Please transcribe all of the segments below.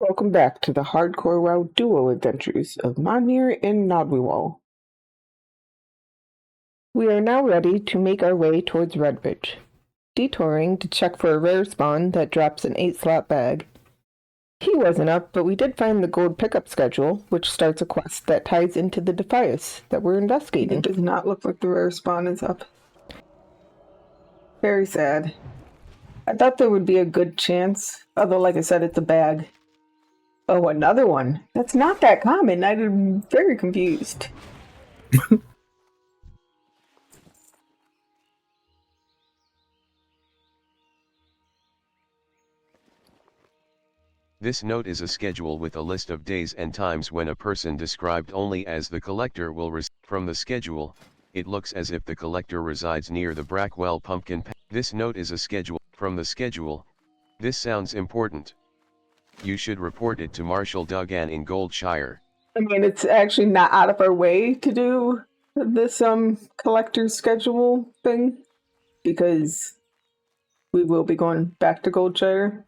Welcome back to the Hardcore WoW duo adventures of Monmir and Gnodwewoll. We are now ready to make our way towards Redridge, detouring to check for a rare spawn that drops an 8-slot bag. He wasn't up, but we did find the gold pickup schedule, which starts a quest that ties into the Defias that we're investigating. It does not look like the rare spawn is up. Very sad. I thought there would be a good chance, although like I said, it's a bag. Oh, another one. That's not that common. I'm very confused. This note is a schedule with a list of days and times when a person described only as the collector will reside. From the schedule, it looks as if the collector resides near the Brackwell pumpkin patch. This note is a schedule. From the schedule, this sounds important. You should report it to Marshal Duggan in Goldshire. I mean, it's actually not out of our way to do this collector's schedule thing, because we will be going back to Goldshire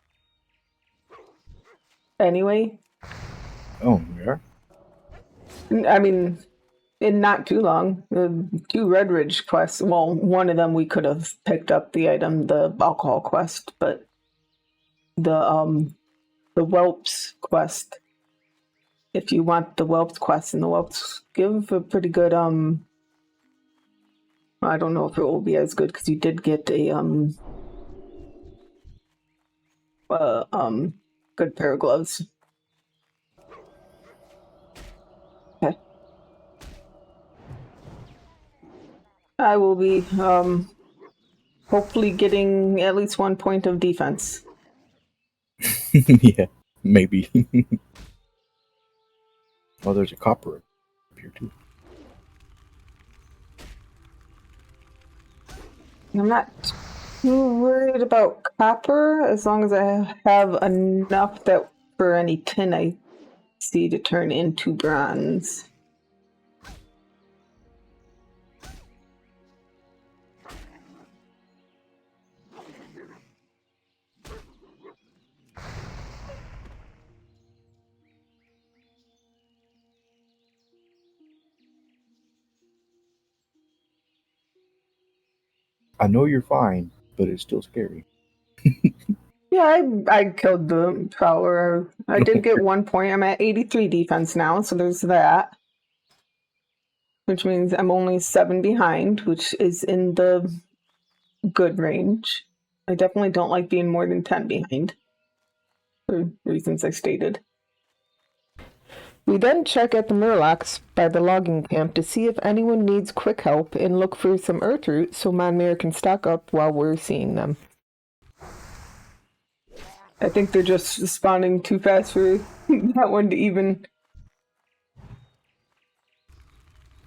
anyway. Oh, yeah? I mean, in not too long. The 2 Redridge quests, well, one of them we could have picked up the item, the alcohol quest, but the whelps quest, if you want the whelps quest, and the whelps give a pretty good I don't know if it will be as good because you did get a good pair of gloves. Okay. I will be hopefully getting at least 1 point of defense. Yeah, maybe. Oh, there's a copper up here too. I'm not too worried about copper as long as I have enough that for any tin I see to turn into bronze. I know you're fine, but it's still scary. Yeah, I killed the prowler. I did get 1 point. I'm at 83 defense now, so there's that. Which means I'm only 7 behind, which is in the good range. I definitely don't like being more than 10 behind, for reasons I stated. We then check at the Murlocs by the logging camp to see if anyone needs quick help and look for some earth roots so Monmir can stock up while we're seeing them. I think they're just spawning too fast for that one to even...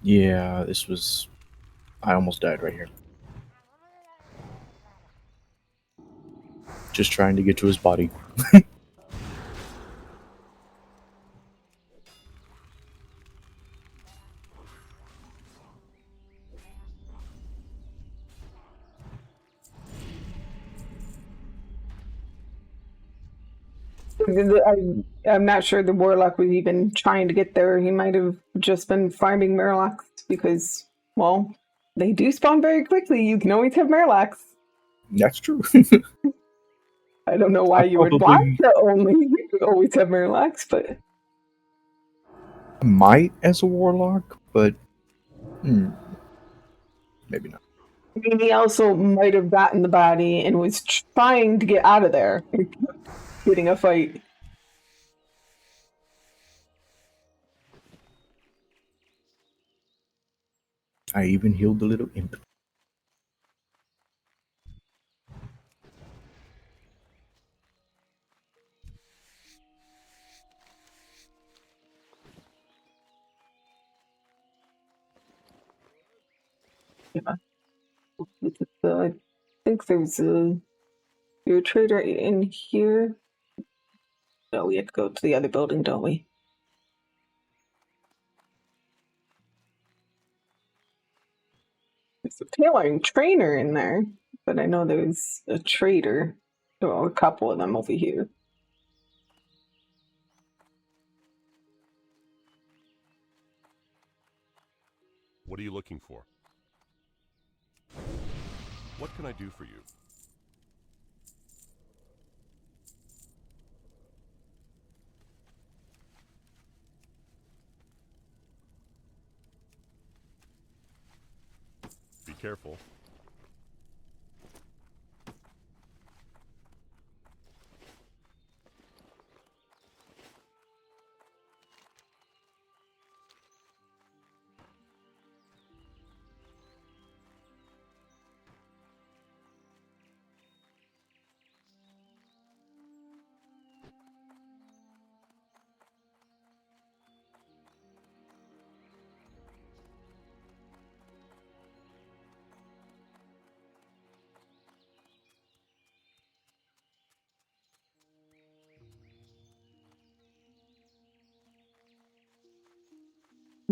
Yeah, this was... I almost died right here. Just trying to get to his body. I'm not sure the Warlock was even trying to get there. He might have just been farming Murlocs because, well, they do spawn very quickly. You can always have Murlocs. That's true. I don't know why you would want to only always have Murlocs, but... I might as a warlock, but... maybe not. I mean, he also might have gotten the body and was trying to get out of there. Getting a fight. I even healed the little imp. Yeah. I think there's a trader in here. No, we have to go to the other building, don't we? There's a tailoring trainer in there, but I know there's a trader. Well, a couple of them over here. What are you looking for? What can I do for you? Be careful.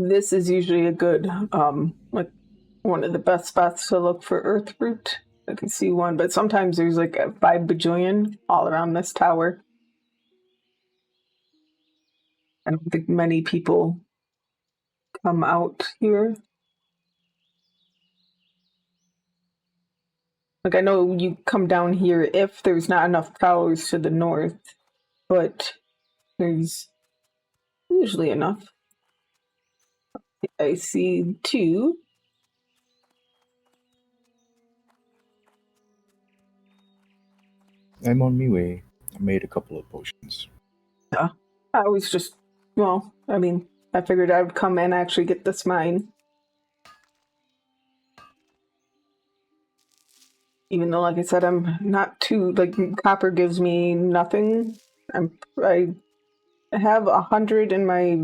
This is usually a good, like one of the best spots to look for earth root. I can see one, but sometimes there's like a 5 bajillion all around this tower. I don't think many people come out here. Like, I know you come down here if there's not enough prowlers to the north, but there's usually enough. I see 2. I'm on my way. I made a couple of potions. Yeah. I was just, well, I mean, I figured I would come and actually get this mine. Even though, like I said, I'm not too, like, copper gives me nothing. I have 100 in my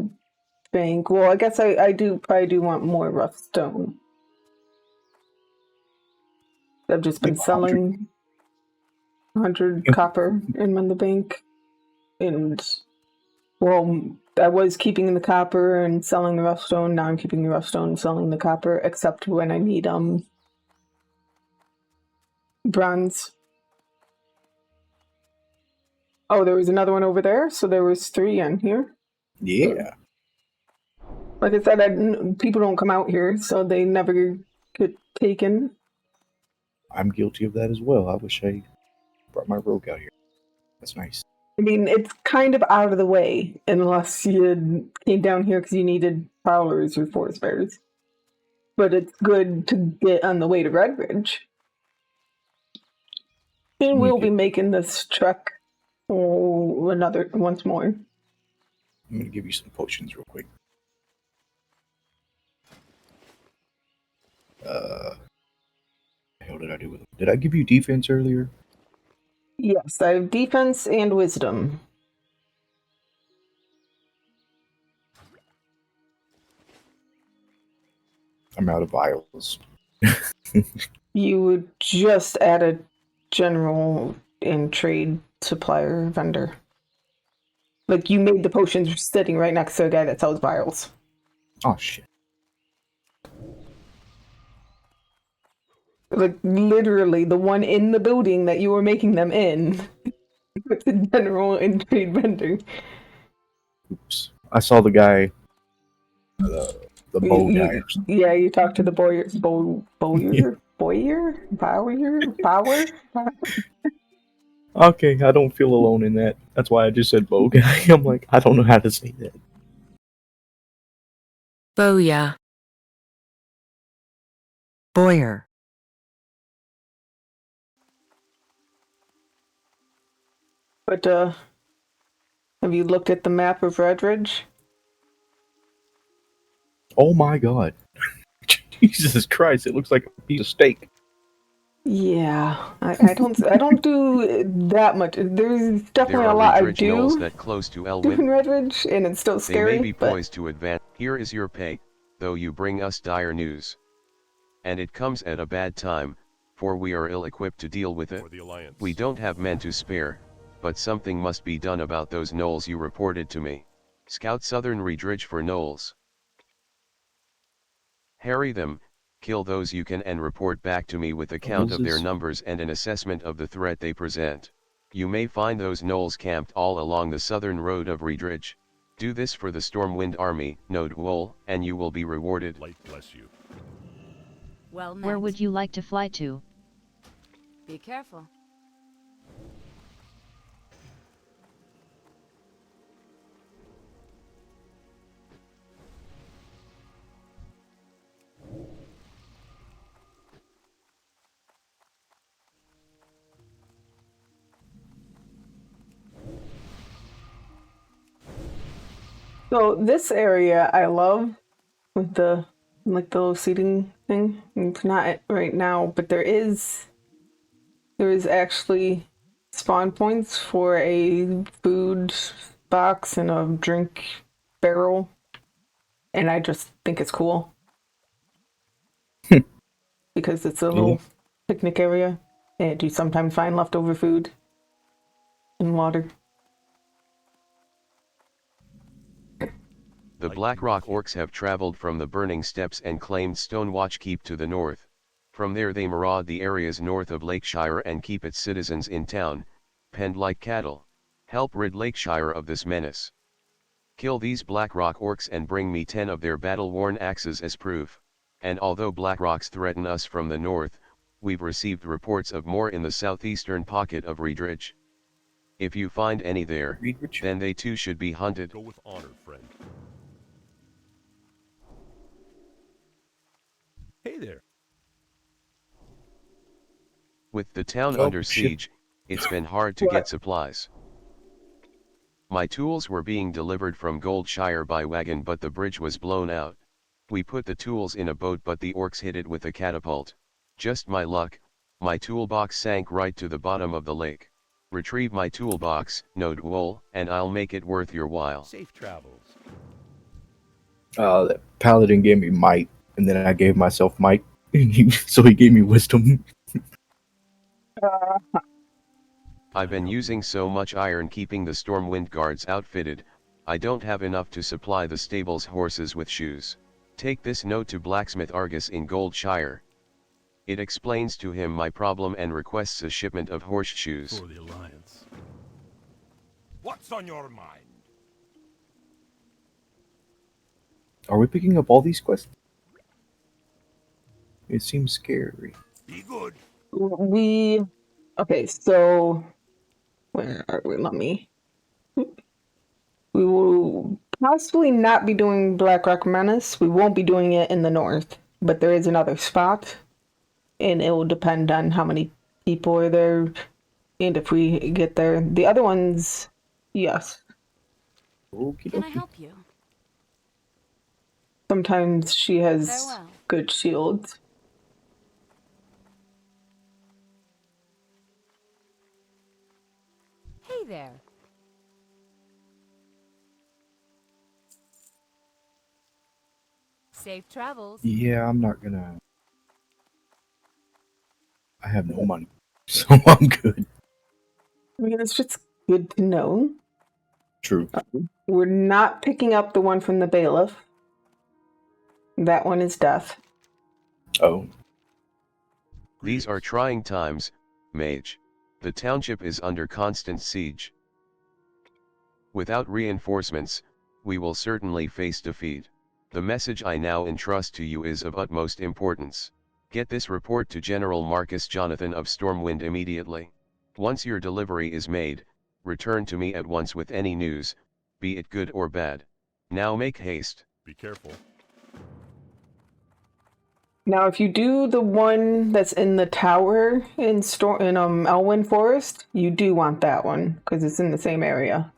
bank. Well, I guess I probably do want more rough stone. I've just been selling 100 copper in the bank. And, well, I was keeping the copper and selling the rough stone. Now I'm keeping the rough stone and selling the copper, except when I need, bronze. Oh, there was another one over there, so there was 3 in here. Yeah. Like I said, people don't come out here, so they never get taken. I'm guilty of that as well. I wish I brought my rogue out here. That's nice. I mean, it's kind of out of the way, unless you came down here because you needed prowlers or forest bears. But it's good to get on the way to Redridge. And we'll be making this trek once more. I'm going to give you some potions real quick. What the hell did I do with them? Did I give you defense earlier? Yes, I have defense and wisdom. I'm out of vials. You would just add a general and trade supplier vendor. Like, you made the potions sitting right next to a guy that sells vials. Oh, shit. Like, literally, the one in the building that you were making them in. With the general and trade vendor. Oops. I saw the guy, the bow guy or something. Yeah, you talked to the Bowyer. Okay, I don't feel alone in that. That's why I just said bow guy. I'm like, I don't know how to say that. Bowyer. Boyer. But, have you looked at the map of Redridge? Oh my god. Jesus Christ, it looks like a piece of steak. Yeah, I don't do that much. There's definitely a lot I do that close to do Elwyn. in Redridge, and it's still scary. They may be poised to advance. Here is your pay, though you bring us dire news. And it comes at a bad time, for we are ill-equipped to deal with it. We don't have men to spare, but something must be done about those gnolls you reported to me. Scout Southern Redridge for gnolls. Harry them, kill those you can and report back to me with a count of their numbers and an assessment of the threat they present. You may find those gnolls camped all along the southern road of Redridge. Do this for the Stormwind army, Gnodwewoll, and you will be rewarded. Light bless you. Well met. Where would you like to fly to? Be careful. So this area I love with the like the little seating thing. It's not right now, but there is actually spawn points for a food box and a drink barrel, and I just think it's cool because it's a little picnic area, and you sometimes find leftover food and water. The Blackrock orcs have traveled from the Burning Steppes and claimed Stonewatch Keep to the north. From there they maraud the areas north of Lakeshire and keep its citizens in town, penned like cattle. Help rid Lakeshire of this menace. Kill these Blackrock orcs and bring me 10 of their battle-worn axes as proof. And although Blackrocks threaten us from the north, we've received reports of more in the southeastern pocket of Redridge. If you find any there, Redridge? then they too should be hunted. Go with honor, friend. Hey there. With the town Oh, under shit. siege, it's been hard to get supplies. My tools were being delivered from Goldshire by wagon, but the bridge was blown out. We put the tools in a boat, but the orcs hit it with a catapult. Just my luck, my toolbox sank right to the bottom of the lake. Retrieve my toolbox, Gnodwewoll, and I'll make it worth your while. Safe travels. That paladin gave me might, and then I gave myself might, so he gave me wisdom. I've been using so much iron keeping the Stormwind guards outfitted, I don't have enough to supply the stable's horses with shoes. Take this note to Blacksmith Argus in Goldshire. It explains to him my problem and requests a shipment of horseshoes. For the Alliance. What's on your mind? Are we picking up all these quests? It seems scary. Be good. Okay, so where are we? We will possibly not be doing Blackrock Menace. We won't be doing it in the north, but there is another spot, and it will depend on how many people are there and if we get there. The other ones, yes. Okie Can I dokie. help you? Sometimes she has Farewell. good shields. Hey there. Safe travels. Yeah, I'm not gonna. I have no money, so I'm good. I mean, it's just good to know. True. We're not picking up the one from the bailiff. That one is death. Oh, These are trying times, Mage. The township is under constant siege. Without reinforcements, we will certainly face defeat. The message I now entrust to you is of utmost importance. Get this report to General Marcus Jonathan of Stormwind immediately. Once your delivery is made, return to me at once with any news, be it good or bad. Now make haste. Be careful. Now, if you do the one that's in the tower in Elwyn Forest, you do want that one because it's in the same area.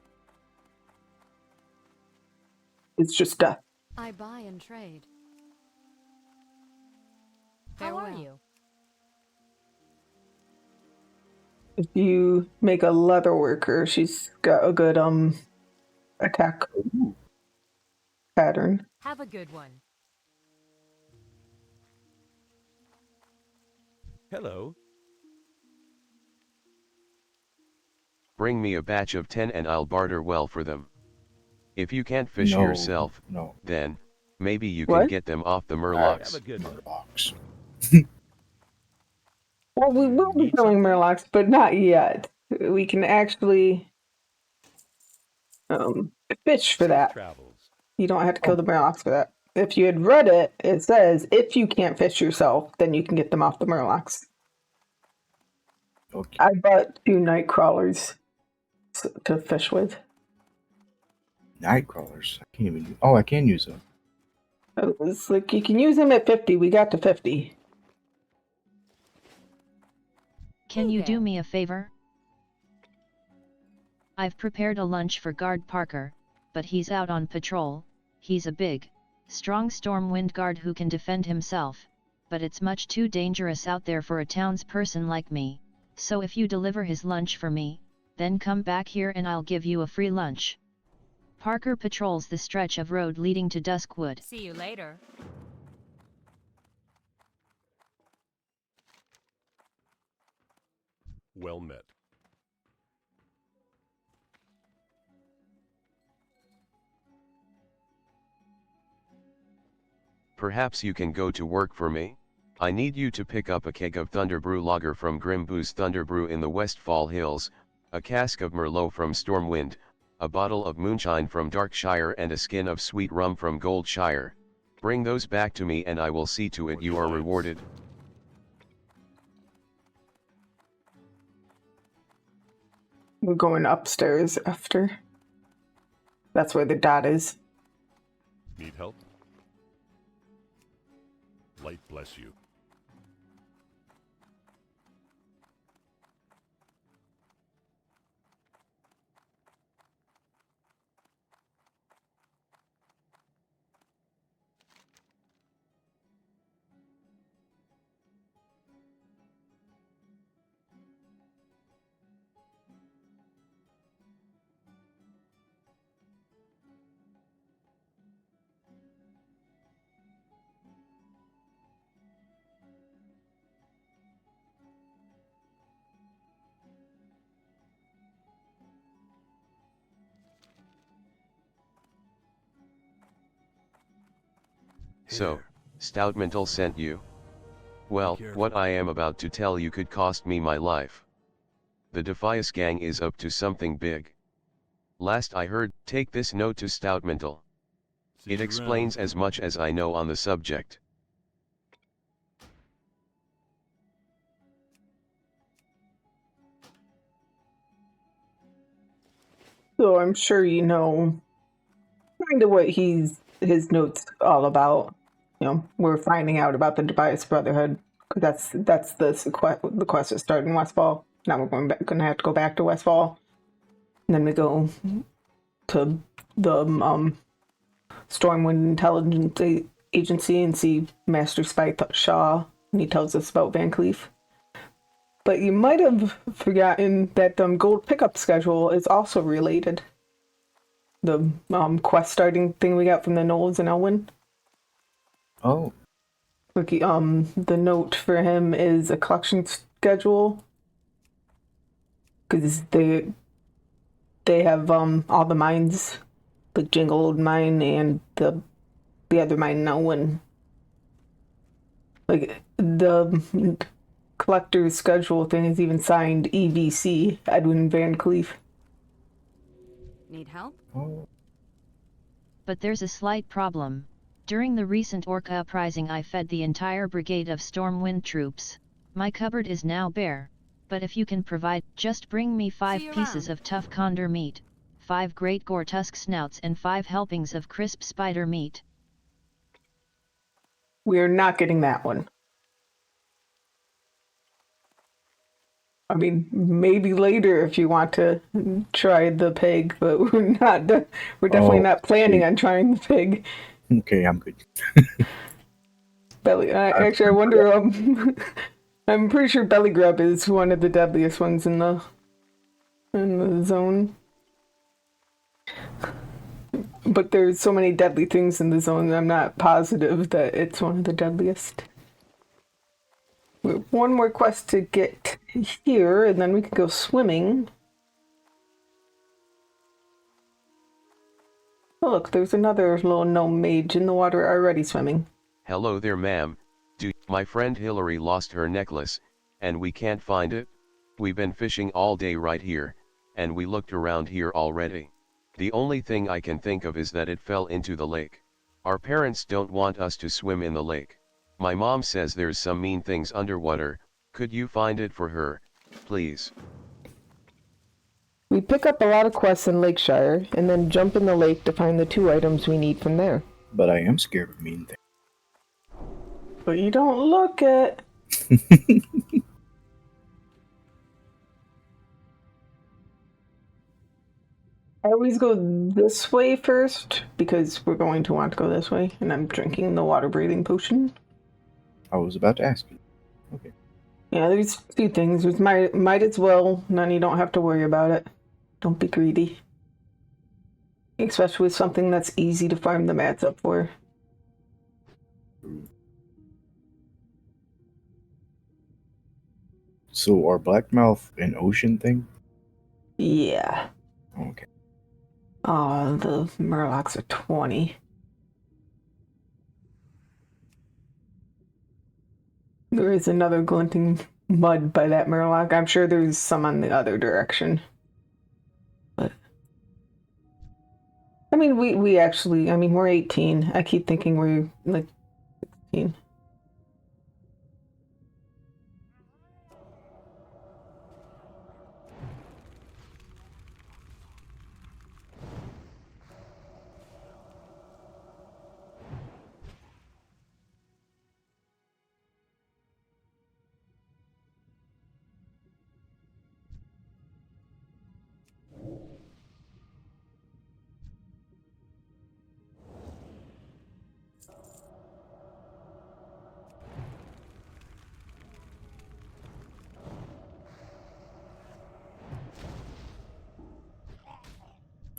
It's just death. I buy and trade. How are you? If you make a leather worker, she's got a good attack pattern. Have a good one. Hello. Bring me a batch of 10 and I'll barter well for them. If you can't fish no, yourself, no. then maybe you What? can get them off the Have Murlocs. a good one. Box. Well, we will be Need killing something? Murlocs, but not yet. We can actually fish for Safe that. travels. You don't have to kill the murlocs for that. If you had read it, it says if you can't fish yourself, then you can get them off the murlocs. Okay. I bought 2 night crawlers to fish with. Night crawlers. I can't even. Oh, I can use them. It's like you can use them at 50. We got to 50. Can Hey you do there. me a favor? I've prepared a lunch for Guard Parker, but he's out on patrol. He's a big, strong Stormwind guard who can defend himself, but it's much too dangerous out there for a townsperson like me, so if you deliver his lunch for me, then come back here and I'll give you a free lunch. Parker patrols the stretch of road leading to Duskwood. See you later. Well met. Perhaps you can go to work for me? I need you to pick up a keg of Thunderbrew lager from Grimboo's Thunderbrew in the Westfall Hills, a cask of Merlot from Stormwind, a bottle of moonshine from Darkshire and a skin of sweet rum from Goldshire. Bring those back to me and I will see to it you are rewarded. We're going upstairs after. That's where the dot is. Need help? Light bless you. So, Stoutmantle sent you? Well, careful. what I am about to tell you could cost me my life. The Defias gang is up to something big. Last I heard, take this note to Stoutmantle. See It you explains around. as much as I know on the subject. So I'm sure you know kind of what his notes all about. You know, we're finding out about the Tobias Brotherhood because that's the quest that started in Westfall. Now we're going to have to go back to Westfall, and then we go to the Stormwind Intelligence Agency and see Master Spy Shaw, and he tells us about Van Cleef. But you might have forgotten that gold pickup schedule is also related. The quest starting thing we got from the Knolls and Elwyn. Oh, Look, the note for him is a collection schedule because they have all the mines, the Jingled mine and the other mine in Elwyn. Like the collector's schedule thing is even signed EVC, Edwin Van Cleef. Need help? oh. But there's a slight problem. During the recent Orca uprising I fed the entire brigade of Stormwind troops. My cupboard is now bare. But if you can provide, just bring me 5 See you pieces around. of tough condor meat, 5 great gore tusk snouts and 5 helpings of crisp spider meat. We're not getting that one. I mean, maybe later if you want to try the pig, but we're not. We're definitely Oh, not planning okay. on trying the pig. Okay, I'm good. Belly. Actually, I wonder. I'm pretty sure belly grub is one of the deadliest ones in the zone. But there's so many deadly things in the zone that I'm not positive that it's one of the deadliest. We have one more quest to get here, and then we can go swimming. Oh, look, there's another little gnome mage in the water already swimming. Hello there ma'am, my friend Hillary lost her necklace, and we can't find it? We've been fishing all day right here, and we looked around here already. The only thing I can think of is that it fell into the lake. Our parents don't want us to swim in the lake. My mom says there's some mean things underwater. Could you find it for her, please? We pick up a lot of quests in Lakeshire, and then jump in the lake to find the 2 items we need from there. But I am scared of mean things. But you don't look it. I always go this way first, because we're going to want to go this way, and I'm drinking the water-breathing potion. I was about to ask you. Okay. Yeah, there's a few things. There's might as well, and then you don't have to worry about it. Don't be greedy. Especially with something that's easy to farm the mats up for. So are Blackmouth an ocean thing? Yeah. Okay. The Murlocs are 20. There is another glinting mud by that Murloc. I'm sure there's some on the other direction. But I mean, we actually, I mean, we're 18. I keep thinking we're like 16.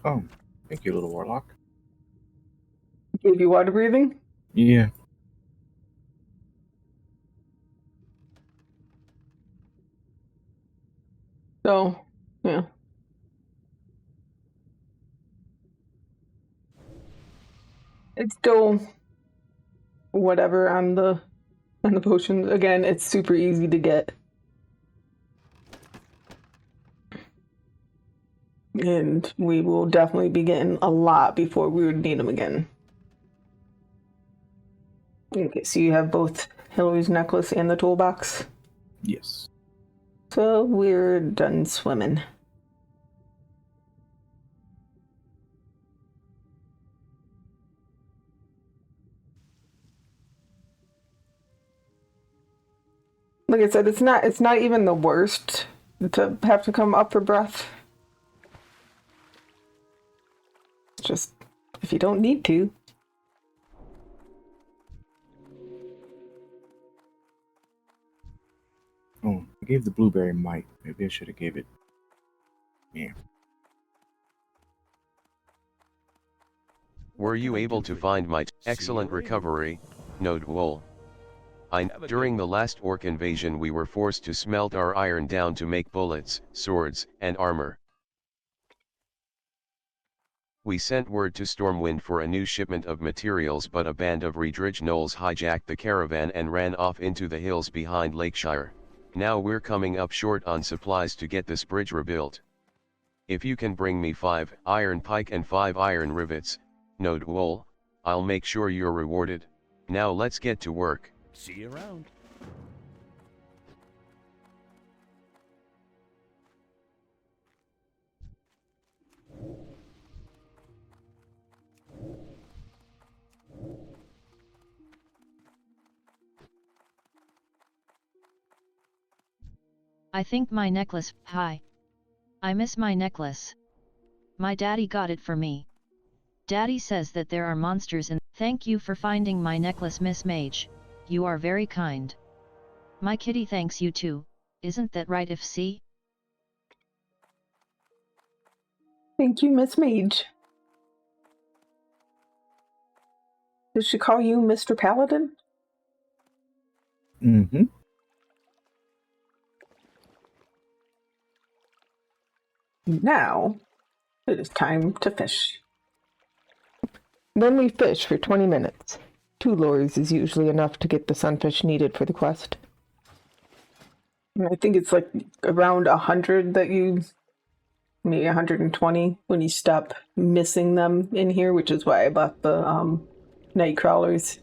Oh, thank you, little warlock. Gave you water breathing? Yeah. So, yeah. It's still whatever on the potions. Again, it's super easy to get. And we will definitely be getting a lot before we would need them again. Okay, so you have both Hillary's necklace and the toolbox. Yes. So we're done swimming. Like I said, it's not even the worst to have to come up for breath. It's just if you don't need to. Oh, I gave the blueberry might. Maybe I should have gave it. Yeah. Were you able to find my excellent recovery, Gnodwewoll? During the last orc invasion we were forced to smelt our iron down to make bullets, swords, and armor. We sent word to Stormwind for a new shipment of materials, but a band of Redridge gnolls hijacked the caravan and ran off into the hills behind Lakeshire. Now we're coming up short on supplies to get this bridge rebuilt. If you can bring me 5 iron pike and 5 iron rivets, Gnodwewoll, I'll make sure you're rewarded. Now let's get to work. See you around. I think my necklace. Hi. I miss my necklace. My daddy got it for me. Daddy says that there are monsters in. Thank you for finding my necklace, Miss Mage. You are very kind. My kitty thanks you too. Isn't that right, if see? Thank you, Miss Mage. Did she call you Mr. Paladin? Mm-hmm. Now, it is time to fish. Then we fish for 20 minutes. 2 lures is usually enough to get the sunfish needed for the quest. And I think it's like around 100 that you maybe 120 when you stop missing them in here, which is why I bought the night crawlers.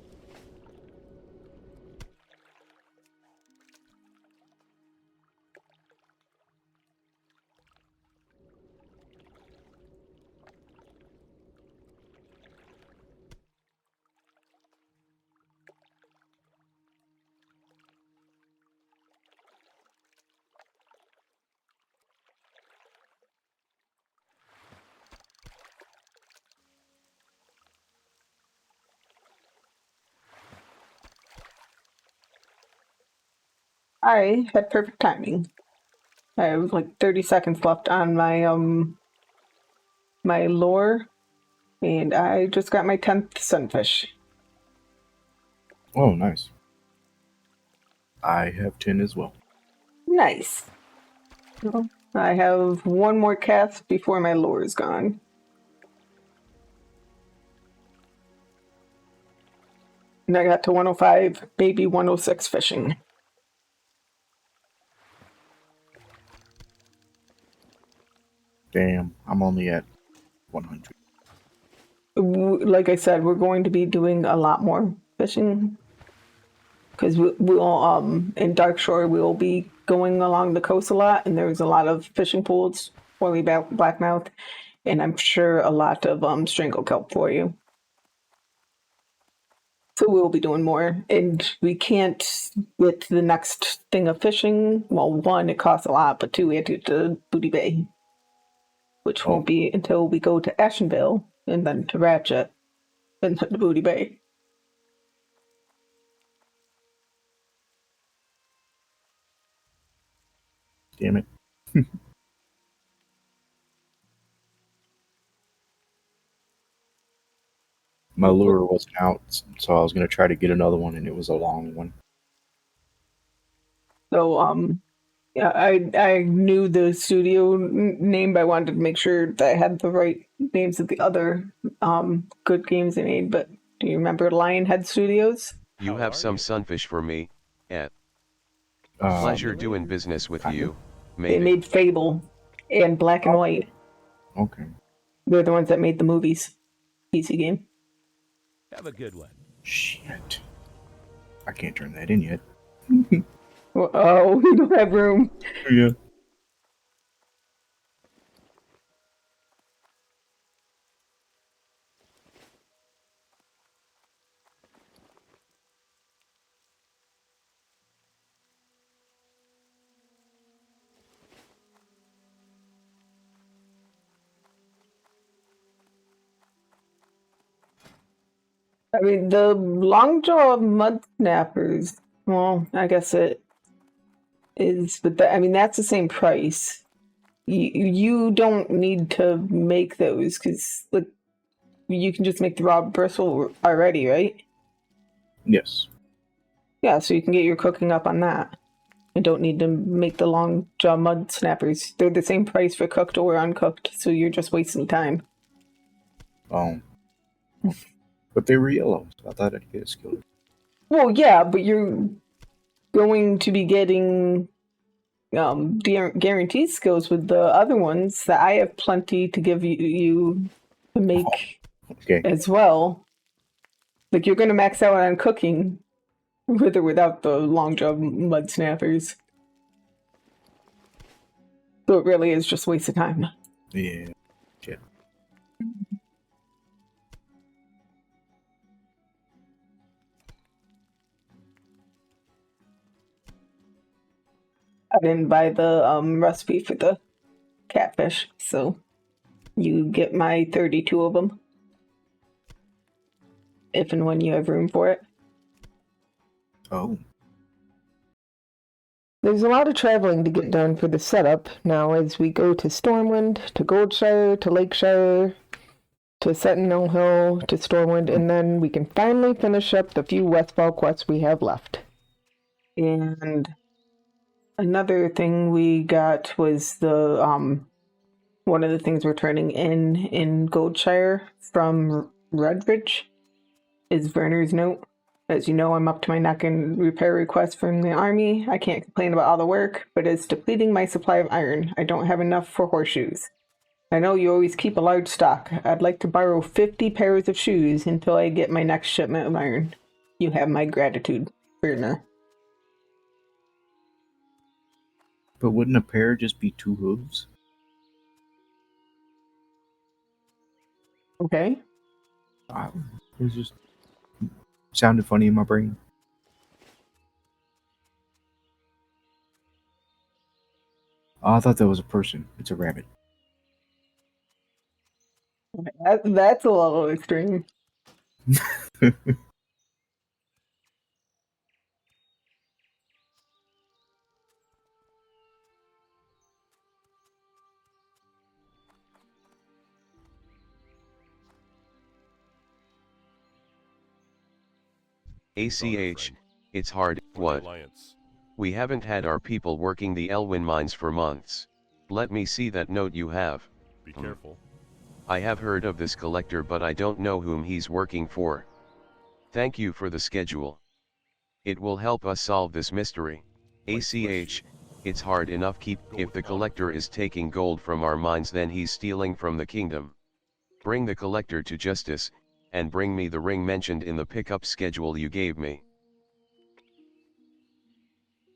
I had perfect timing. I have like 30 seconds left on my my lure, and I just got my 10th sunfish. Oh, nice. I have 10 as well. Nice. Well, I have one more cast before my lure is gone. And I got to 105, maybe 106 fishing. Damn, I'm only at 100. Like I said, we're going to be doing a lot more fishing. Because we'll, in Dark Shore, we'll be going along the coast a lot, and there's a lot of fishing pools, oily blackmouth, and I'm sure a lot of strangle kelp for you. So we'll be doing more, and we can't get the next thing of fishing. Well, one, it costs a lot, but two, we have to get to Booty Bay, which won't be until we go to Ashenville, and then to Ratchet, and then to Booty Bay. Damn it. My lure wasn't out, so I was going to try to get another one, and it was a long one. So, yeah, I knew the studio name, but I wanted to make sure that I had the right names of the other good games they made. But do you remember Lionhead Studios? You have some sunfish for me, Ed. Pleasure doing business with you. They made Fable and Black and White. Okay. They're the ones that made the movies. PC game. Have a good one. Shit. I can't turn that in yet. Oh, we don't have room. Yeah. I mean, the Longjaw Mud Snappers, well, I guess it is, but I mean, that's the same price. You don't need to make those, because like, you can just make the raw bristle already, right? Yes. Yeah, so you can get your cooking up on that. And don't need to make the Longjaw Mud Snappers. They're the same price for cooked or uncooked, so you're just wasting time. But they were yellow, so I thought I'd get a skill. Well, yeah, but you're going to be getting guaranteed skills with the other ones that I have plenty to give you to make as well. Like, you're going to max out on cooking with or without the Longjaw Mud Snappers. So it really is just a waste of time. Yeah. Yeah. I didn't buy the recipe for the catfish, so you get my 32 of them. If and when you have room for it. Oh. There's a lot of traveling to get done for the setup now as we go to Stormwind, to Goldshire, to Lakeshire, to Sentinel Hill, to Stormwind, and then we can finally finish up the few Westfall quests we have left. And another thing we got was the one of the things we're turning in Goldshire from Redridge is Werner's Note. As you know, I'm up to my neck in repair requests from the army. I can't complain about all the work, but it's depleting my supply of iron. I don't have enough for horseshoes. I know you always keep a large stock. I'd like to borrow 50 pairs of shoes until I get my next shipment of iron. You have my gratitude, Verna. But wouldn't a pair just be 2 hooves? Okay. It just sounded funny in my brain. Oh, I thought that was a person. It's a rabbit. That's a little extreme. ACH, it's hard. What? Alliance. We haven't had our people working the Elwyn mines for months. Let me see that note you have. Be careful. I have heard of this collector, but I don't know whom he's working for. Thank you for the schedule. It will help us solve this mystery. ACH, it's hard enough if the collector is taking gold from our mines, then he's stealing from the kingdom. Bring the collector to justice, and bring me the ring mentioned in the pickup schedule you gave me.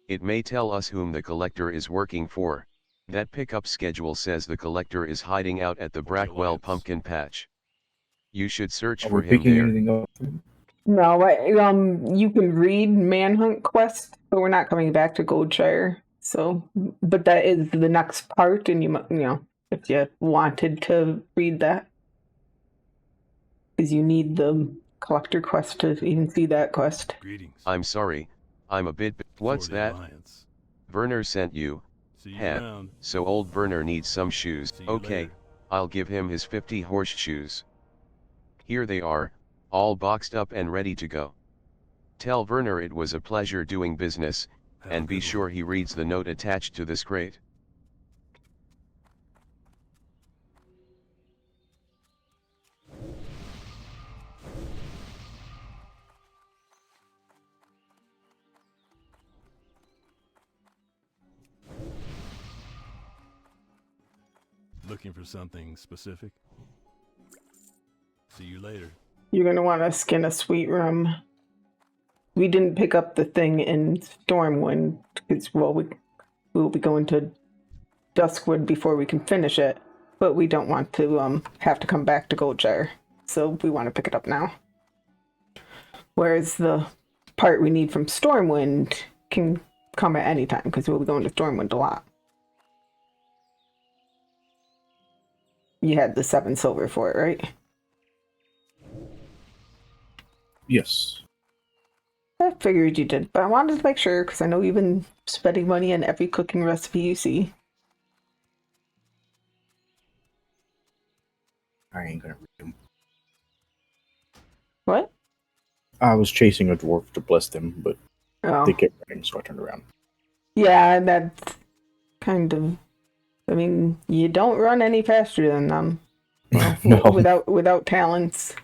It may tell us whom the collector is working for. That pickup schedule says the collector is hiding out at the Brackwell pumpkin patch. You should search Are for we him picking there. anything up? No, you can read Manhunt Quest, but we're not coming back to Goldshire. So, but that is the next part, and you know, if you wanted to read that, because you need the collector quest to even see that quest. Greetings. I'm sorry, I'm a bit. What's For the that? Alliance. Werner sent you. See you Heh, around. so old Werner needs some shoes. See you Okay, later. I'll give him his 50 horseshoes. Here they are, all boxed up and ready to go. Tell Werner it was a pleasure doing business, Have a and be good sure one. he reads the note attached to this crate. Looking for something specific? See you later. You're gonna want to skin a sweet rum. We didn't pick up the thing in Stormwind because we'll be going to Duskwood before we can finish it, but we don't want to have to come back to Goldshire, so we want to pick it up now. Whereas the part we need from Stormwind can come at any time because we'll be going to Stormwind a lot. You had the 7 silver for it, right? Yes. I figured you did, but I wanted to make sure because I know you've been spending money on every cooking recipe you see. I ain't gonna read them. What? I was chasing a dwarf to bless them, but Oh. they kept running, so I turned around. Yeah, and that's kind of. I mean, you don't run any faster than them. Well, No. without talents.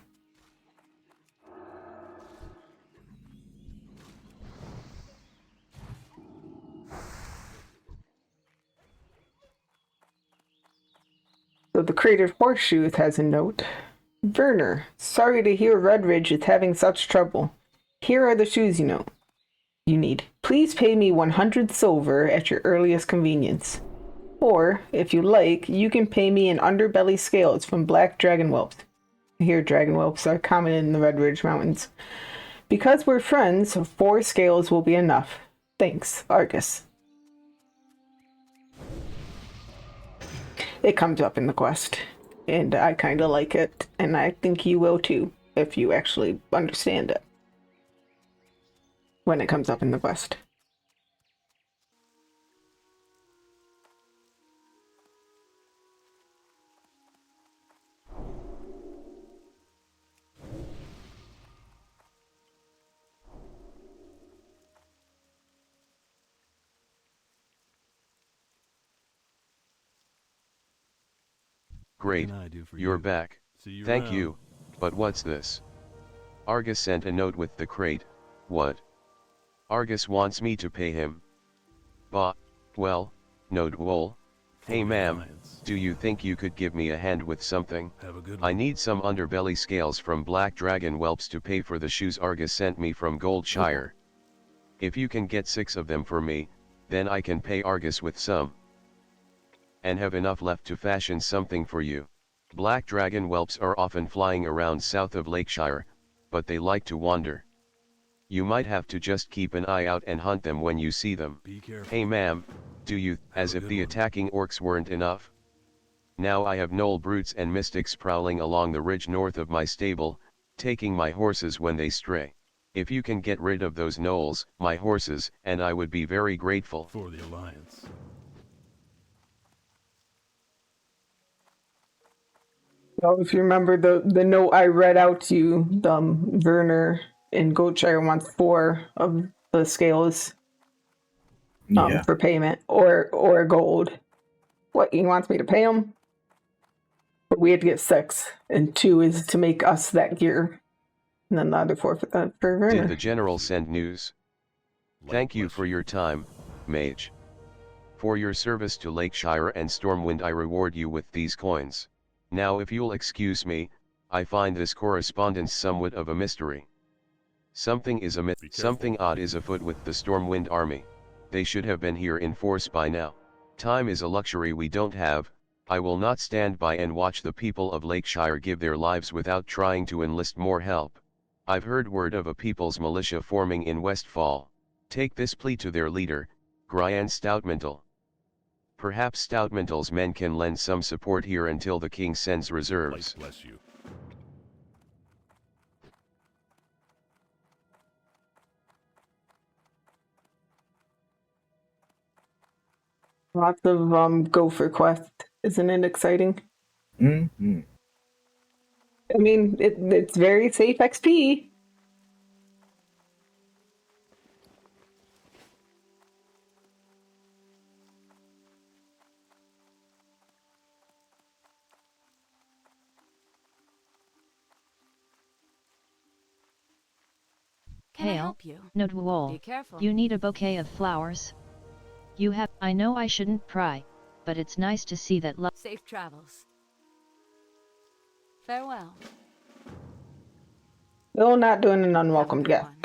So the creative horseshoes has a note. Werner, sorry to hear Redridge is having such trouble. Here are the shoes you need. Please pay me 100 silver at your earliest convenience. Or, if you like, you can pay me in underbelly scales from black dragon whelps. I hear dragon whelps are common in the Redridge Mountains. Because we're friends, 4 scales will be enough. Thanks, Argus. It comes up in the quest, and I kind of like it, and I think you will too, if you actually understand it. When it comes up in the quest. Great, What can I do for you're you? back. See you Thank around. you, but what's this? Argus sent a note with the crate. What? Argus wants me to pay him. Well, Gnodwewoll. Hey the ma'am, Alliance. do you think you could give me a hand with something? Have a good I one. need some underbelly scales from black dragon whelps to pay for the shoes Argus sent me from Goldshire. If you can get 6 of them for me, then I can pay Argus with some. And have enough left to fashion something for you. Black dragon whelps are often flying around south of Lakeshire, but they like to wander. You might have to just keep an eye out and hunt them when you see them. Be careful. Hey ma'am, do you, Have as a if good the one. attacking orcs weren't enough? Now I have gnoll brutes and mystics prowling along the ridge north of my stable, taking my horses when they stray. If you can get rid of those gnolls, my horses, and I would be very grateful. For the Alliance. So if you remember the note I read out to you, Werner in Goldshire wants 4 of the scales Yeah. for payment or gold. What, he wants me to pay him? But we had to get 6, and 2 is to make us that gear. And then the other 4 for Werner. Did the general send news? Light Thank you bless for your time, mage. For your service to Lakeshire and Stormwind I reward you with these coins. Now if you'll excuse me, I find this correspondence somewhat of a mystery. Something is amiss. Be careful. Something odd is afoot with the Stormwind army. They should have been here in force by now. Time is a luxury we don't have. I will not stand by and watch the people of Lakeshire give their lives without trying to enlist more help. I've heard word of a people's militia forming in Westfall. Take this plea to their leader, Grian Stoutmantle. Perhaps Stoutmantle's men can lend some support here until the king sends Light reserves. bless you. Lots of gopher quest. Isn't it exciting? Mm-hmm. I mean, it's very safe XP. Can I Hail, help you? Gnodwewoll. Be careful. You need a bouquet of flowers? You have. I know I shouldn't pry, but it's nice to see that love. Safe travels. Farewell. Still not doing an Have a unwelcome good gift. one.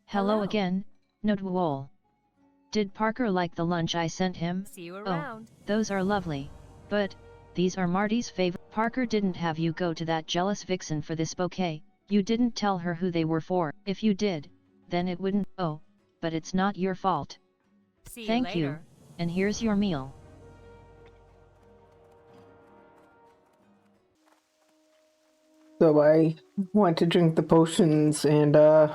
Hello Hello. again, Gnodwewoll. Did Parker like the lunch I sent him? See you Oh, around. those are lovely. But, these are Marty's favorite. Parker didn't have you go to that jealous vixen for this bouquet. You didn't tell her who they were for. If you did, then it wouldn't. Oh, but it's not your fault. See you Thank later. you, and here's your meal. So I went to drink the potions, and the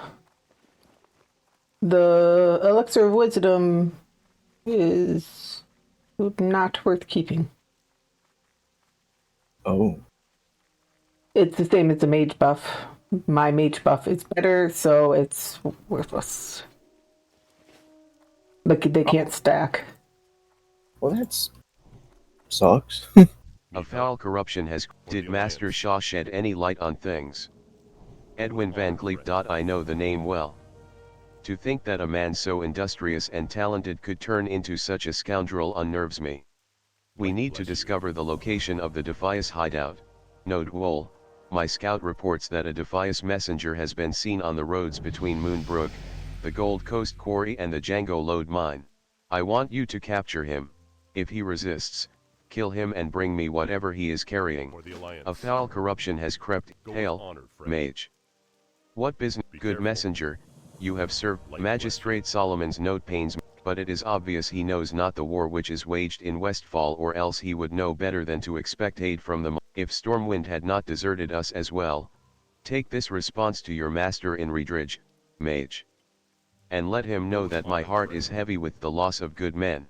elixir of wisdom is not worth keeping. Oh. It's the same as the mage buff. My mage buff is better, so it's worthless. Like they can't stack. Well, that's sucks. A foul corruption has. Did Master Shaw shed any light on things? Edwin Van Gleep. I know the name well. To think that a man so industrious and talented could turn into such a scoundrel unnerves me. We need to discover the location of the Defias hideout. Gnodwewoll, my scout reports that a Defias messenger has been seen on the roads between Moonbrook, the Gold Coast Quarry and the Django Lode Mine. I want you to capture him. If he resists, kill him and bring me whatever he is carrying. For the Alliance. A foul corruption has crept. Go Hail, with honor, friend. mage. What business? Be Good careful. messenger, you have served Light Magistrate Solomon's note pains, but it is obvious he knows not the war which is waged in Westfall, or else he would know better than to expect aid from them. If Stormwind had not deserted us as well, take this response to your master in Redridge, mage. And let him know that my heart is heavy with the loss of good men.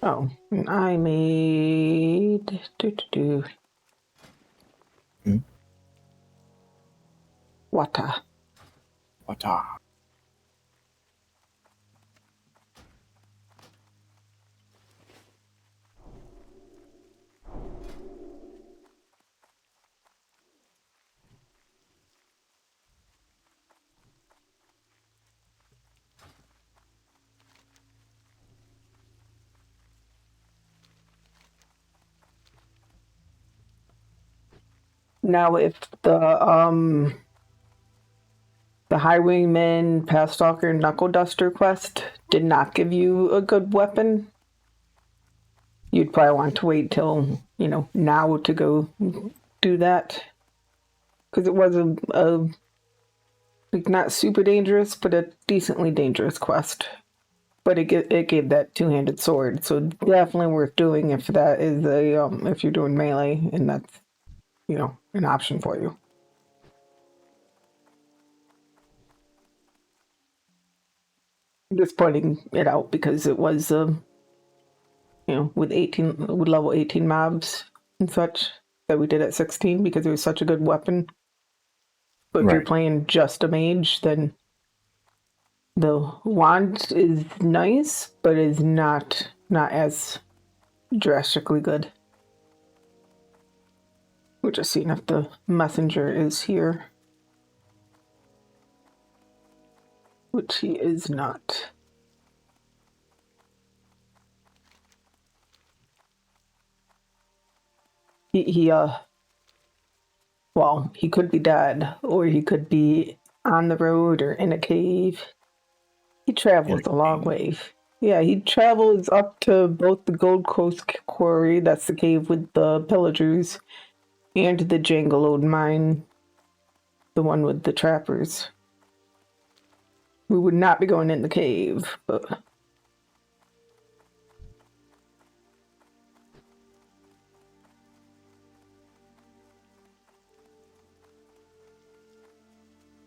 Oh, and I made Hmm? water. Wata. Now, if the Highwayman, Paststalker, Knuckle Duster quest did not give you a good weapon, you'd probably want to wait till, now to go do that. Because it was a like not super dangerous, but a decently dangerous quest. But it gave that two-handed sword, so definitely worth doing if that is if you're doing melee and that's an option for you. I'm just pointing it out because it was with level 18 mobs and such that we did at 16 because it was such a good weapon. But if you're Right. playing just a mage, then the wand is nice, but is not as drastically good. We're just seeing if the messenger is here, which he is not. Well, he could be dead, or he could be on the road or in a cave. He travels a long way. Yeah, he travels up to both the Gold Coast Quarry, that's the cave with the pillagers, and the Jangalode mine, the one with the trappers. We would not be going in the cave, but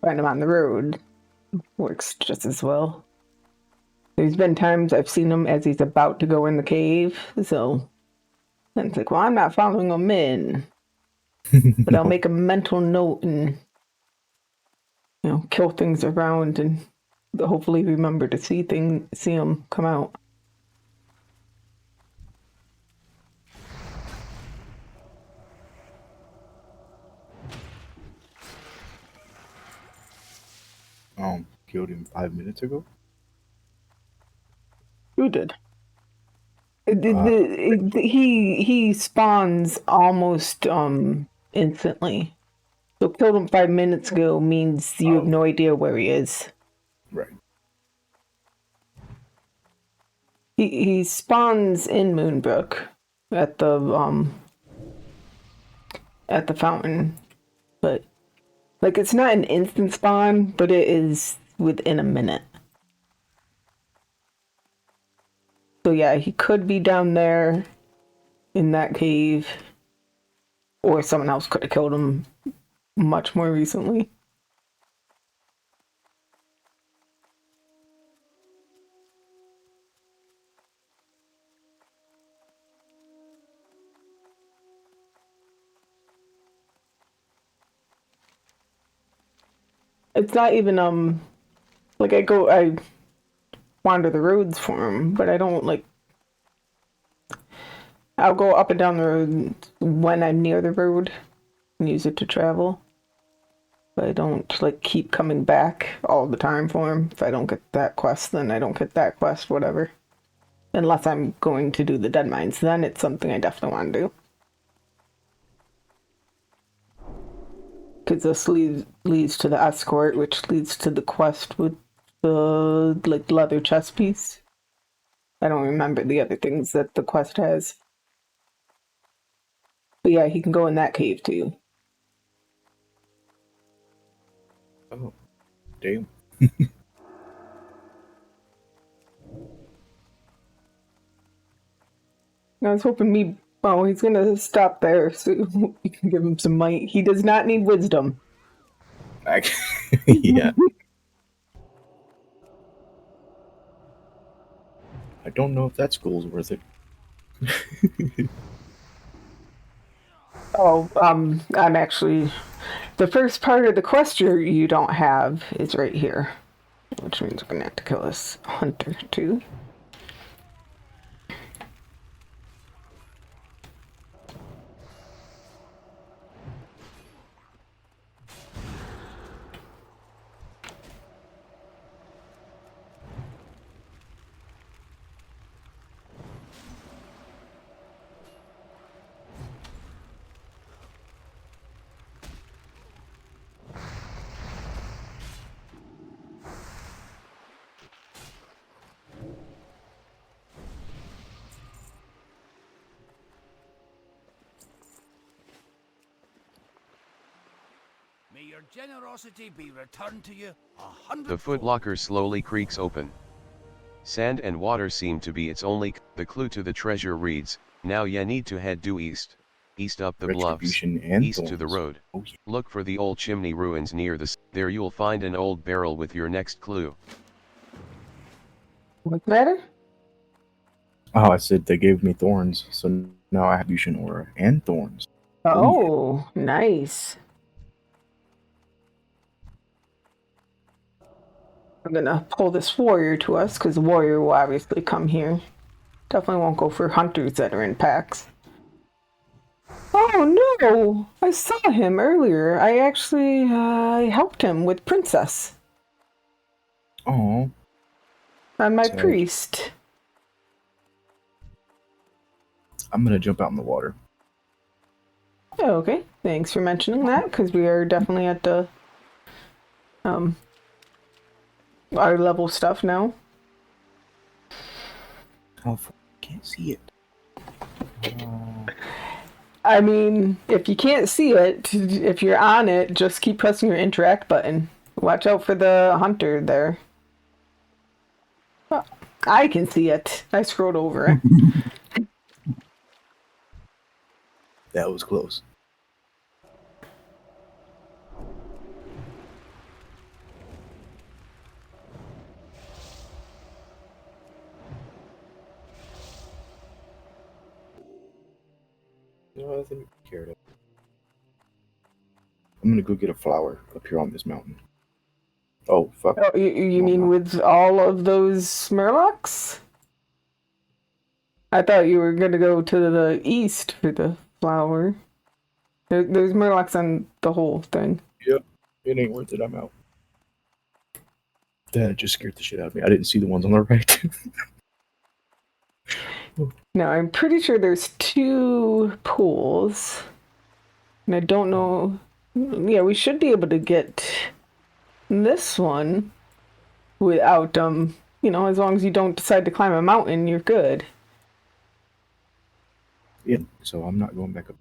find him on the road works just as well. There's been times I've seen him as he's about to go in the cave, so then it's like, well, I'm not following him in, but I'll make a mental note and kill things around and hopefully remember to see him come out. Killed him 5 minutes ago. Who did? He spawns almost instantly. So killed him 5 minutes ago means you have no idea where he is. Right. He spawns in Moonbrook at the fountain, but like it's not an instant spawn, but it is within a minute. So yeah, he could be down there in that cave, or someone else could have killed him much more recently. It's not even like I wander the roads for him, but I don't like. I'll go up and down the road when I'm near the road and use it to travel. But I don't like keep coming back all the time for him. If I don't get that quest, then I don't get that quest, whatever. Unless I'm going to do the dead mines, then it's something I definitely want to do. Because this leads to the escort, which leads to the quest with the leather chest piece. I don't remember the other things that the quest has. But yeah, he can go in that cave too. Oh, damn. I was hoping he's gonna stop there so you can give him some might. He does not need wisdom. Yeah. I don't know if that school's worth it. Oh, I'm actually the first part of the quest you don't have is right here, which means we're gonna have to kill this hunter too. May your generosity be returned to you 100. The footlocker slowly creaks open. Sand and water seem to be its only. The clue to the treasure reads, now ya need to head due east. East up the bluffs, Retribution and east to the thorns. road. Oh, yeah. Look for the old chimney ruins near the there you'll find an old barrel with your next clue. What's the matter? Oh, I said they gave me thorns, so now I have Retribution aura and thorns. Oh, nice. I'm gonna pull this warrior to us because the warrior will obviously come here. Definitely won't go for hunters that are in packs. Oh no! I saw him earlier. I actually helped him with Princess Oh, on my Sad. priest. I'm gonna jump out in the water. Oh, okay, thanks for mentioning that because we are definitely at the our level stuff now. Oh, can't see it. I mean, if you can't see it, if you're on it, just keep pressing your interact button. Watch out for the hunter there. Oh, I can see it. I scrolled over it. That was close. Nothing cared of. I'm gonna go get a flower up here on this mountain. Oh, fuck. Oh, you mean with all of those Murlocs? I thought you were gonna go to the east for the flower. There's Murlocs on the whole thing. Yep. It ain't worth it. I'm out. That just scared the shit out of me. I didn't see the ones on the right. No, I'm pretty sure there's 2 pools. And I don't know. Yeah, we should be able to get this one without, as long as you don't decide to climb a mountain, you're good. Yeah, so I'm not going back up.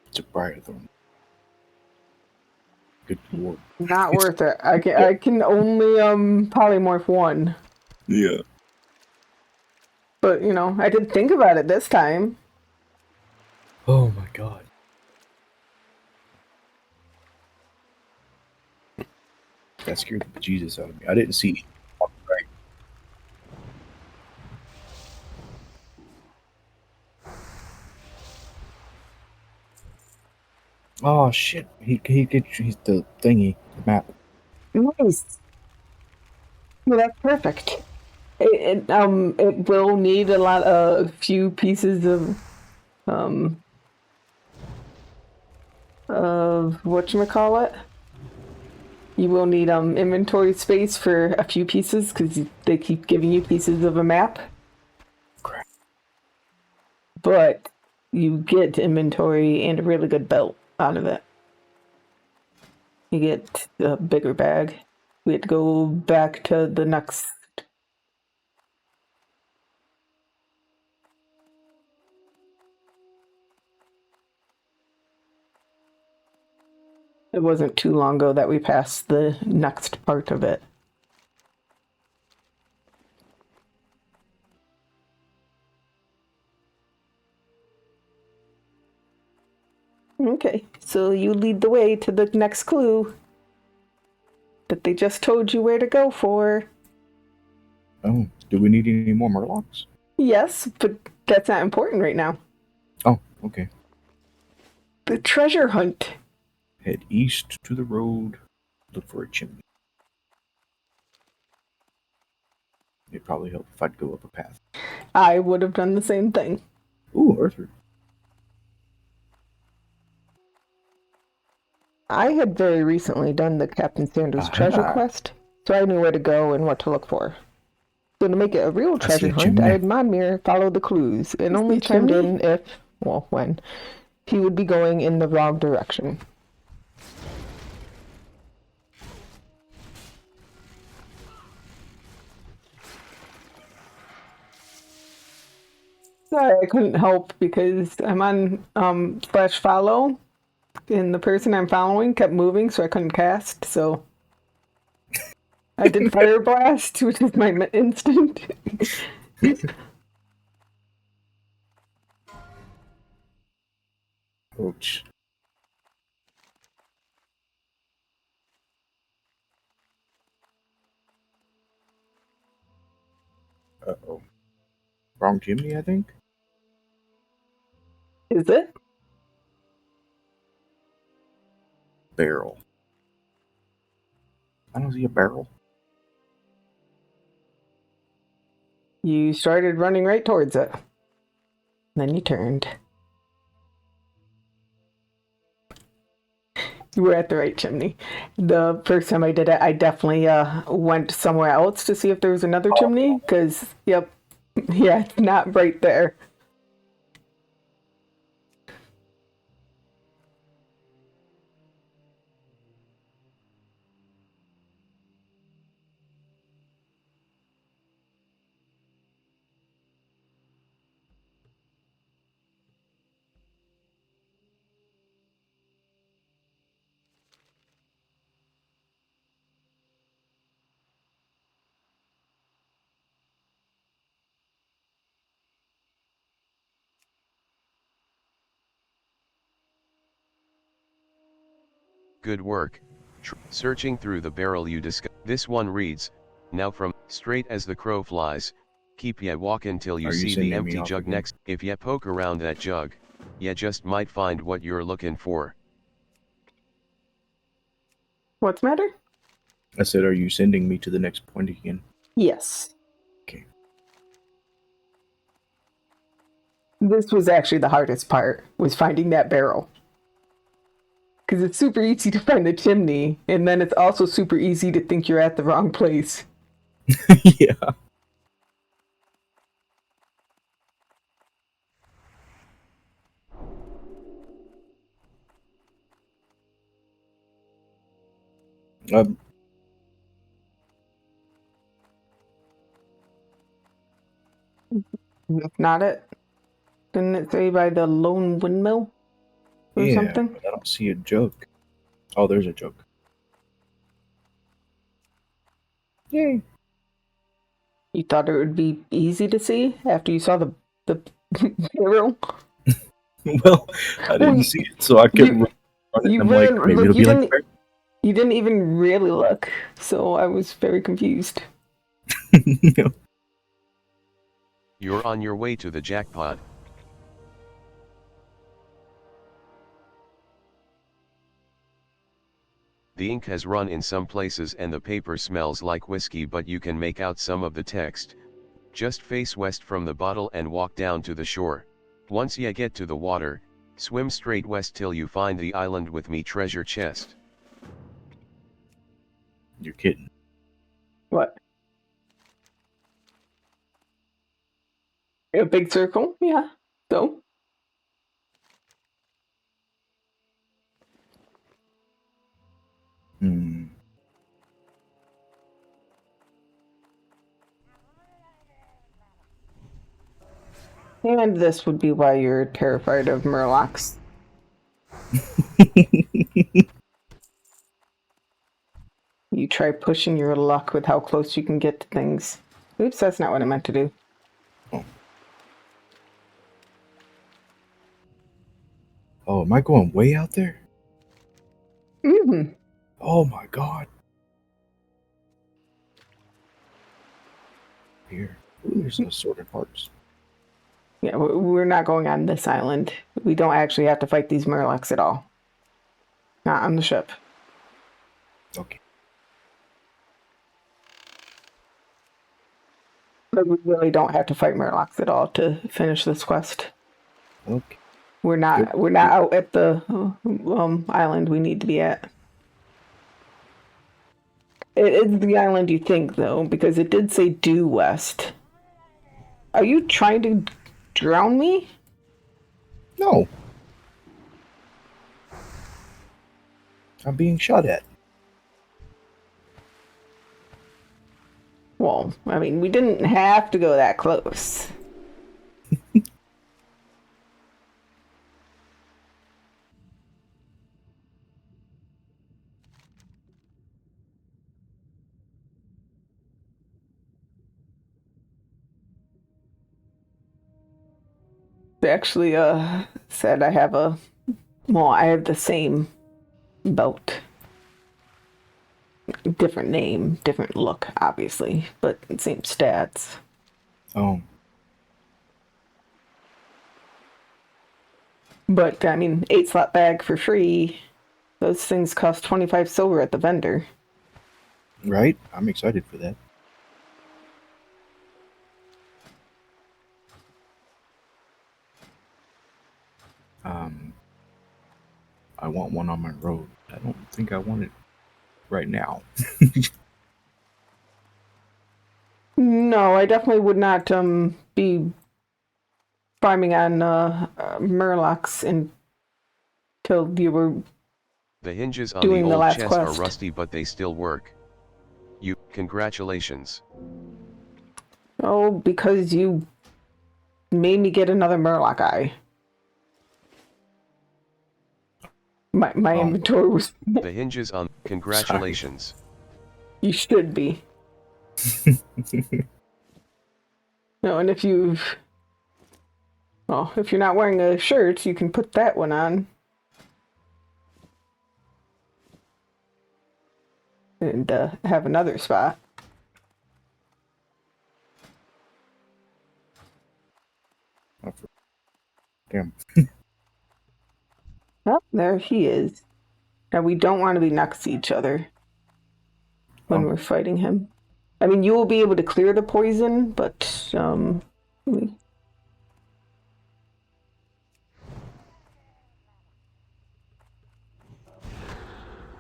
It's a briar thorn. Good lord. Not worth it. I can only polymorph 1. Yeah. But, I did think about it this time. Oh my god. That scared the bejesus out of me. I didn't see. Right. Oh shit! He's the thingy, the map. Nice. Well, that's perfect. It will need a few pieces of whatchamacallit. You will need inventory space for a few pieces because they keep giving you pieces of a map. Crap. But you get inventory and a really good belt out of it. You get a bigger bag. We had to go back to the next It wasn't too long ago that we passed the next part of it. Okay, so you lead the way to the next clue that they just told you where to go for. Oh, do we need any more murlocs? Yes, but that's not important right now. Oh, okay. The treasure hunt. Head east to the road. Look for a chimney. It'd probably help if I'd go up a path. I would have done the same thing. Ooh, Earthroot. I had very recently done the Captain Sanders Aha. treasure quest, so I knew where to go and what to look for. So to make it a real I see treasure a hunt, chimney. I had Monmir follow the clues and only chimed in if, well, when, he would be going in the wrong direction. Sorry, I couldn't help because I'm on /follow, and the person I'm following kept moving, so I couldn't cast. So I did Fire Blast, which is my instant. Ouch. Uh-oh. Wrong chimney, I think? Is it? Barrel. I don't see a barrel. You started running right towards it. Then you turned. You were at the right chimney. The first time I did it, I definitely went somewhere else to see if there was another chimney, because, yep, yeah, it's not right there. Good work. Searching through the barrel you discover. This one reads, now from, straight as the crow flies, keep ya walkin' till you Are you see the sending me empty off jug again? next. If ya poke around that jug, ya just might find what you're looking for. What's the matter? I said, are you sending me to the next point again? Yes. Okay. This was actually the hardest part, was finding that barrel. Because it's super easy to find the chimney, and then it's also super easy to think you're at the wrong place. Yeah. Um, If not it, didn't it say by the lone windmill or yeah, something? but I don't see a jug. Oh, there's a jug. Yay. You thought it would be easy to see after you saw the barrel? Well, I didn't see it, so I kept running. you I'm ran- like, maybe look, it'll you be like didn't- You didn't even really look, so I was very confused. that. You're on your way to the jackpot. The ink has run in some places and the paper smells like whiskey, but you can make out some of the text. Just face west from the bottle and walk down to the shore. Once ya get to the water, swim straight west till you find the island with me treasure chest. You're kidding. What? A big circle? Yeah. So? Hmm. And this would be why you're terrified of murlocs. try pushing your luck with how close you can get to things. Oops, that's not what I meant to do. Oh, am I going way out there? Mm-hmm. Oh my god. Here. Ooh, there's assorted parts. Yeah, we're not going on this island. We don't actually have to fight these Murlocs at all. Not on the ship. Okay. But we really don't have to fight Murlocs at all to finish this quest. Okay. We're not out at the island we need to be at. It is the island you think, though, because it did say due west. Are you trying to drown me? No. I'm being shot at. Well, I mean, we didn't have to go that close. They actually said I have I have the same belt. Different name, different look, obviously, but same stats. Oh. But, I mean, 8-slot bag for free. Those things cost 25 silver at the vendor. Right? I'm excited for that. I want one on my road. I don't think I want it right now. No, I definitely would not be farming on Murlocs until you were The hinges on doing the the old last chest quest. are rusty, but they still work. Congratulations. Oh, because you made me get another Murloc eye. My inventory was... The hinges on. Congratulations. You should be. No, and if you're not wearing a shirt, you can put that one on. And have another spot. Damn. Oh, there he is. Now, we don't want to be next to each other when we're fighting him. I mean, you will be able to clear the poison, but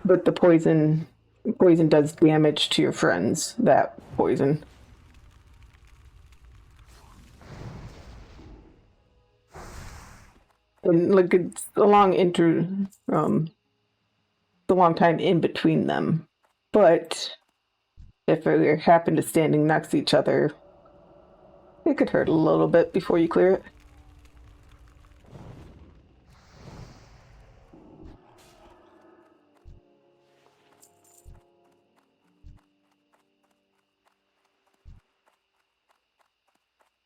the poison does damage to your friends. That poison. And like it's a long the long time in between them. But if we happen to standing next to each other, it could hurt a little bit before you clear it.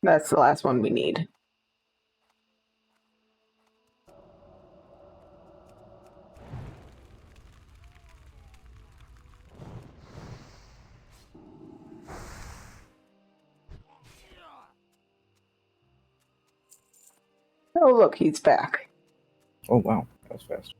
That's the last one we need. Oh, look, he's back. Oh, wow. That was fast.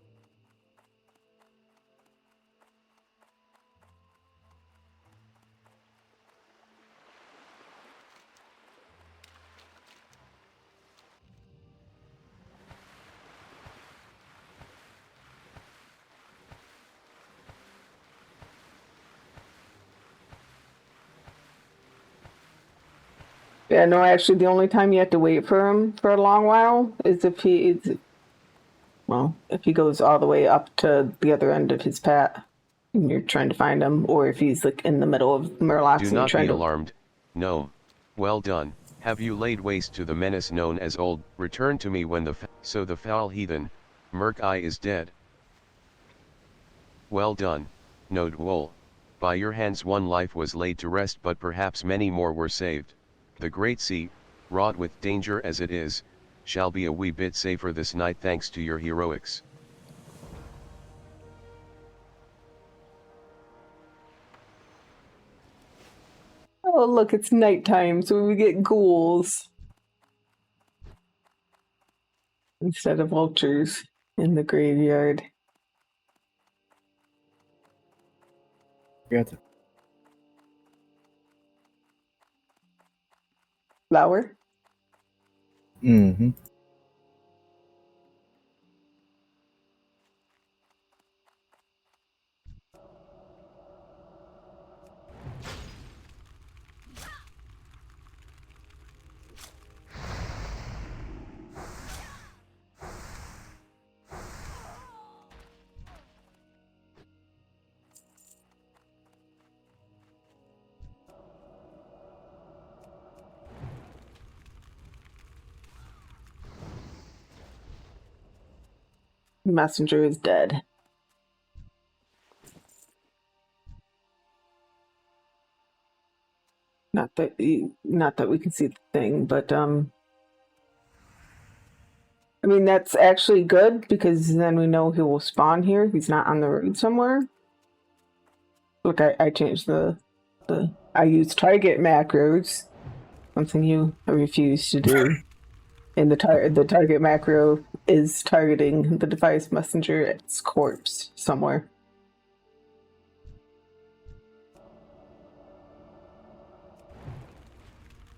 Yeah, no, actually, the only time you have to wait for him for a long while is if if he goes all the way up to the other end of his path and you're trying to find him, or if he's like in the middle of Murlocs Do and you're not trying be to... alarmed. No. Well done. Have you laid waste to the menace known as old? Return to me when the foul heathen, Merc Eye is dead. Well done, Gnodwewoll. By your hands one life was laid to rest, but perhaps many more were saved. The great sea, wrought with danger as it is, shall be a wee bit safer this night thanks to your heroics. Oh, look, it's nighttime, so we get ghouls instead of vultures in the graveyard. Got to. Flower? Mm-hmm. Messenger is dead. Not that we can see the thing, but I mean that's actually good because then we know he will spawn here. He's not on the road somewhere. Look, I changed I use target macros, something you refuse to do. And the target macro is targeting the device messenger at its corpse somewhere.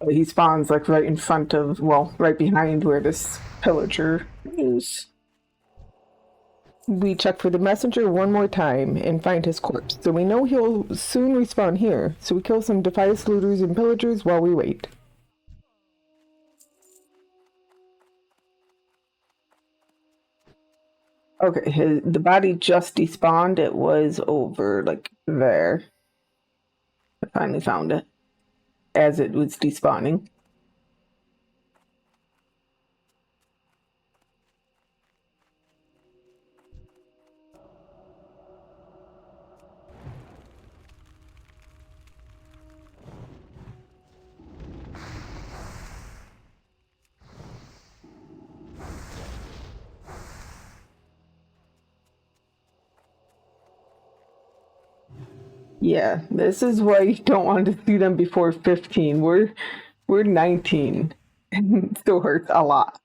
He spawns like right in front of, well, right behind where this pillager is. We check for the messenger one more time and find his corpse, so we know he'll soon respawn here. So we kill some device looters and pillagers while we wait. Okay, the body just despawned. It was over like there. I finally found it as it was despawning. Yeah, this is why you don't want to see them before 15. We're 19 and it still hurts a lot.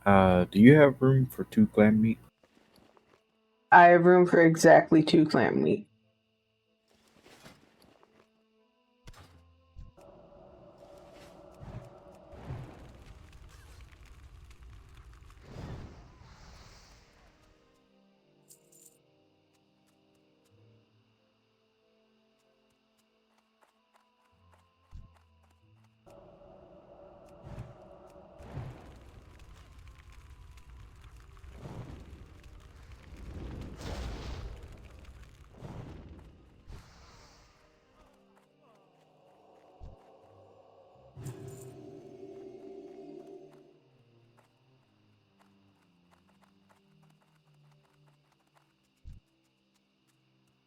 Do you have room for 2 clam meat? I have room for exactly 2 clam meat.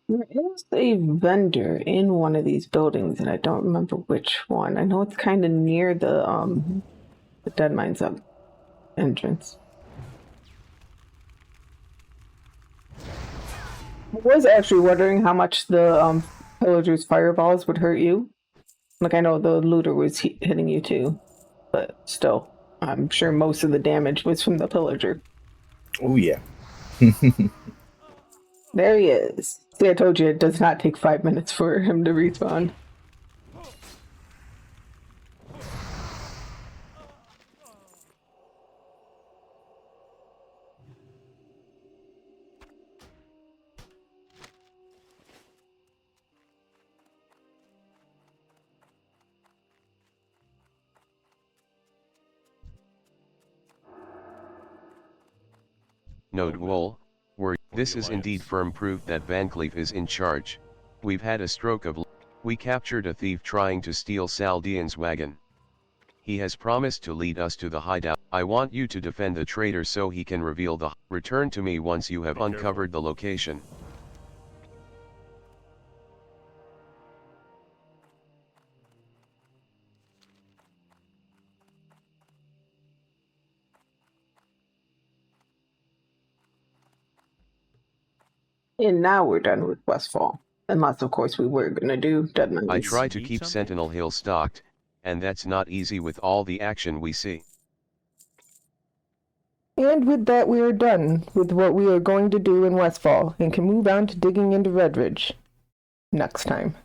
There is a vendor in one of these buildings, and I don't remember which one. I know it's kind of near the Dead Mines Up entrance. I was actually wondering how much the pillager's fireballs would hurt you. Like I know the looter was hitting you too, but still, I'm sure most of the damage was from the pillager. Oh yeah. There he is. See, I told you it does not take 5 minutes for him to respawn. Gnodwewoll, this is indeed firm proof that Van Cleef is in charge. We've had a stroke of luck. We captured a thief trying to steal Saldean's wagon. He has promised to lead us to the hideout. I want you to defend the traitor so he can reveal the... Return to me once you have uncovered the location. And now we're done with Westfall. Unless, of course, we were going to do Deadlands. I try to Need keep something? Sentinel Hill stocked, and that's not easy with all the action we see. And with that, we are done with what we are going to do in Westfall and can move on to digging into Redridge next time.